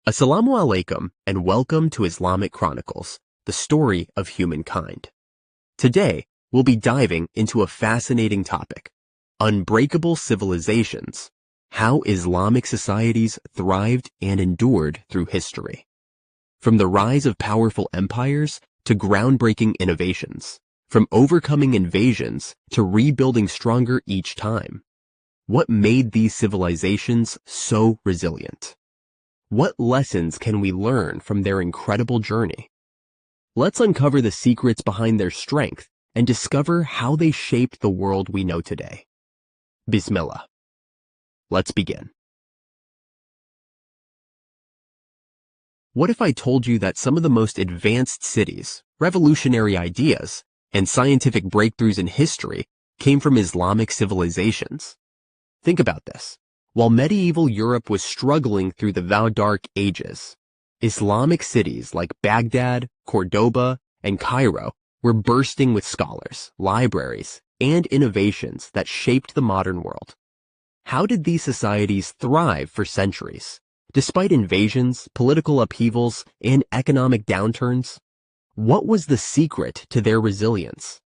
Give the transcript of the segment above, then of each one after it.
Assalamu alaikum and welcome to Islamic Chronicles, the story of humankind. Today, we'll be diving into a fascinating topic, unbreakable civilizations, how Islamic societies thrived and endured through history. From the rise of powerful empires to groundbreaking innovations, from overcoming invasions to rebuilding stronger each time. What made these civilizations so resilient? What lessons can we learn from their incredible journey? Let's uncover the secrets behind their strength and discover how they shaped the world we know today. Bismillah. Let's begin. What if I told you that some of the most advanced cities, revolutionary ideas, and scientific breakthroughs in history came from Islamic civilizations? Think about this. While medieval Europe was struggling through the Dark Ages, Islamic cities like Baghdad, Cordoba, and Cairo were bursting with scholars, libraries, and innovations that shaped the modern world. How did these societies thrive for centuries, despite invasions, political upheavals, and economic downturns? What was the secret to their resilience?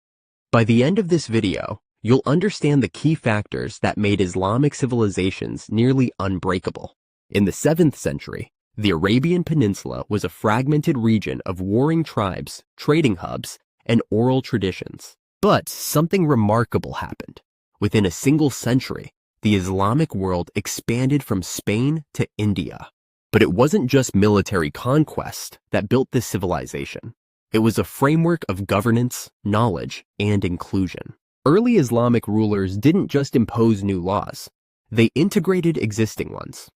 By the end of this video, you'll understand the key factors that made Islamic civilizations nearly unbreakable. In the 7th century, the Arabian Peninsula was a fragmented region of warring tribes, trading hubs, and oral traditions. But something remarkable happened. Within a single century, the Islamic world expanded from Spain to India. But it wasn't just military conquest that built this civilization. It was a framework of governance, knowledge, and inclusion. Early Islamic rulers didn't just impose new laws, they integrated existing ones.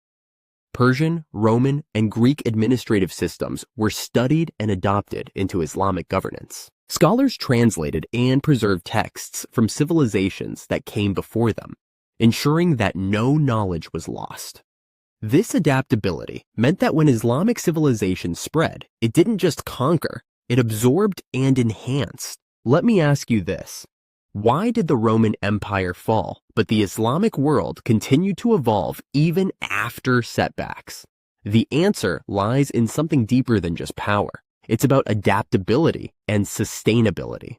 Persian, Roman, and Greek administrative systems were studied and adopted into Islamic governance. Scholars translated and preserved texts from civilizations that came before them, ensuring that no knowledge was lost. This adaptability meant that when Islamic civilization spread, it didn't just conquer, it absorbed and enhanced. Let me ask you this. Why did the Roman Empire fall, but the Islamic world continued to evolve even after setbacks? The answer lies in something deeper than just power. It's about adaptability and sustainability.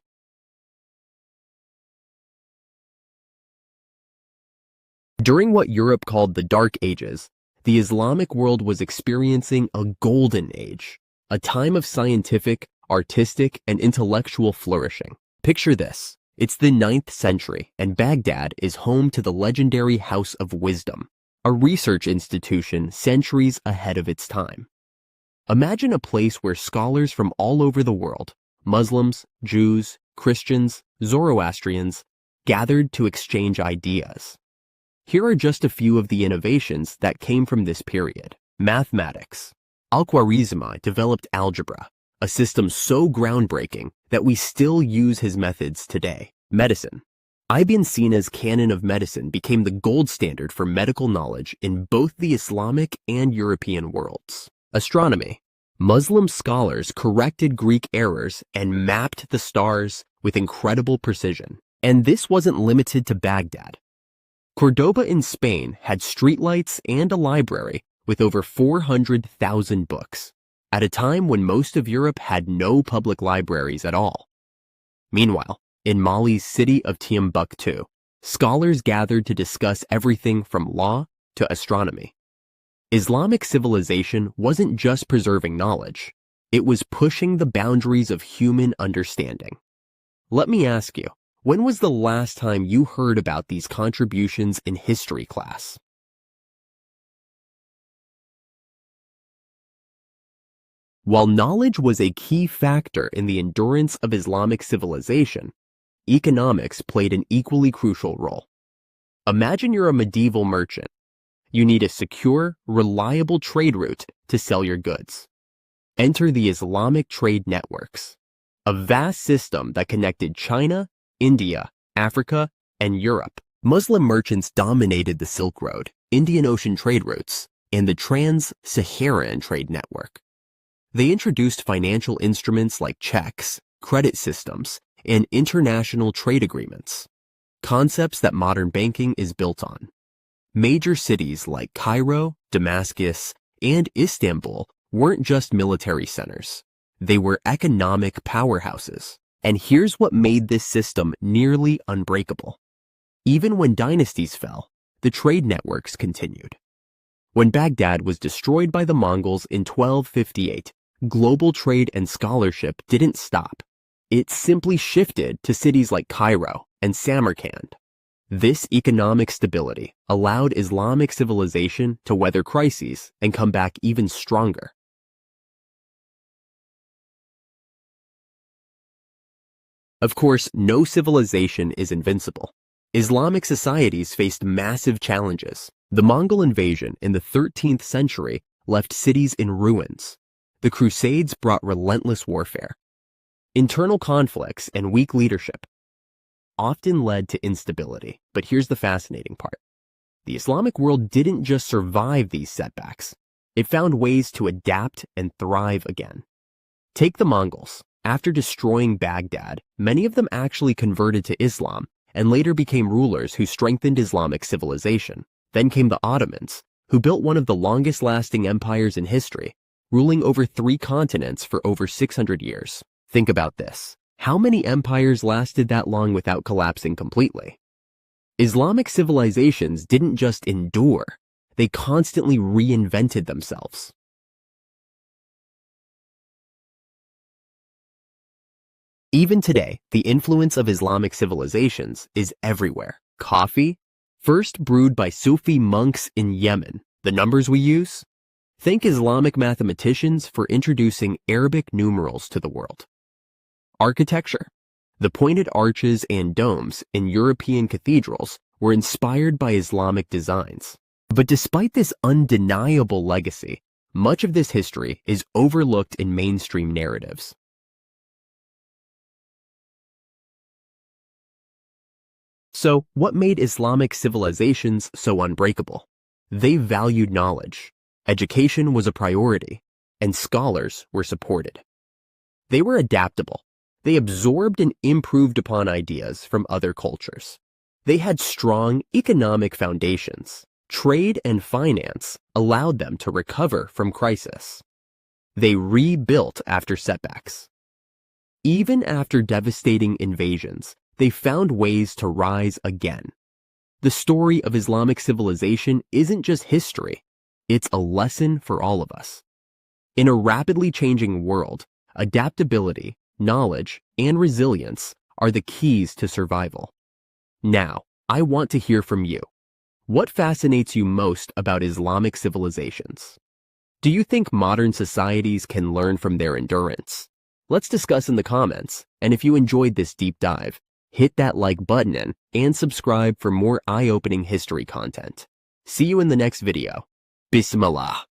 During what Europe called the Dark Ages, the Islamic world was experiencing a golden age, a time of scientific, artistic, and intellectual flourishing. Picture this. It's the 9th century, and Baghdad is home to the legendary House of Wisdom, a research institution centuries ahead of its time. Imagine a place where scholars from all over the world, Muslims, Jews, Christians, Zoroastrians, gathered to exchange ideas. Here are just a few of the innovations that came from this period. Mathematics. Al-Khwarizmi developed algebra, a system so groundbreaking that we still use his methods today. Medicine. Ibn Sina's canon of medicine became the gold standard for medical knowledge in both the Islamic and European worlds. Astronomy. Muslim scholars corrected Greek errors and mapped the stars with incredible precision. And this wasn't limited to Baghdad. Cordoba in Spain had streetlights and a library with over 400,000 books, at a time when most of Europe had no public libraries at all. Meanwhile, in Mali's city of Timbuktu, scholars gathered to discuss everything from law to astronomy. Islamic civilization wasn't just preserving knowledge, it was pushing the boundaries of human understanding. Let me ask you, when was the last time you heard about these contributions in history class? While knowledge was a key factor in the endurance of Islamic civilization, economics played an equally crucial role. Imagine you're a medieval merchant. You need a secure, reliable trade route to sell your goods. Enter the Islamic trade networks, a vast system that connected China, India, Africa, and Europe. Muslim merchants dominated the Silk Road, Indian Ocean trade routes, and the Trans-Saharan trade network. They introduced financial instruments like checks, credit systems, and international trade agreements, concepts that modern banking is built on. Major cities like Cairo, Damascus, and Istanbul weren't just military centers. They were economic powerhouses. And here's what made this system nearly unbreakable. Even when dynasties fell, the trade networks continued. When Baghdad was destroyed by the Mongols in 1258, global trade and scholarship didn't stop. It simply shifted to cities like Cairo and Samarkand. This economic stability allowed Islamic civilization to weather crises and come back even stronger. Of course, no civilization is invincible. Islamic societies faced massive challenges. The Mongol invasion in the 13th century left cities in ruins. The Crusades brought relentless warfare. Internal conflicts and weak leadership often led to instability. But here's the fascinating part. The Islamic world didn't just survive these setbacks. It found ways to adapt and thrive again. Take the Mongols. After destroying Baghdad, many of them actually converted to Islam and later became rulers who strengthened Islamic civilization. Then came the Ottomans, who built one of the longest-lasting empires in history, ruling over 3 continents for over 600 years. Think about this. How many empires lasted that long without collapsing completely? Islamic civilizations didn't just endure, they constantly reinvented themselves. Even today, the influence of Islamic civilizations is everywhere. Coffee, first brewed by Sufi monks in Yemen. The numbers we use? Thank Islamic mathematicians for introducing Arabic numerals to the world. Architecture. The pointed arches and domes in European cathedrals were inspired by Islamic designs. But despite this undeniable legacy, much of this history is overlooked in mainstream narratives. So, what made Islamic civilizations so unbreakable? They valued knowledge. Education was a priority, and scholars were supported. They were adaptable. They absorbed and improved upon ideas from other cultures. They had strong economic foundations. Trade and finance allowed them to recover from crisis. They rebuilt after setbacks. Even after devastating invasions, they found ways to rise again. The story of Islamic civilization isn't just history, it's a lesson for all of us. In a rapidly changing world, adaptability, knowledge, and resilience are the keys to survival. Now, I want to hear from you. What fascinates you most about Islamic civilizations? Do you think modern societies can learn from their endurance? Let's discuss in the comments, and if you enjoyed this deep dive, hit that like button and subscribe for more eye-opening history content. See you in the next video. Bismillah.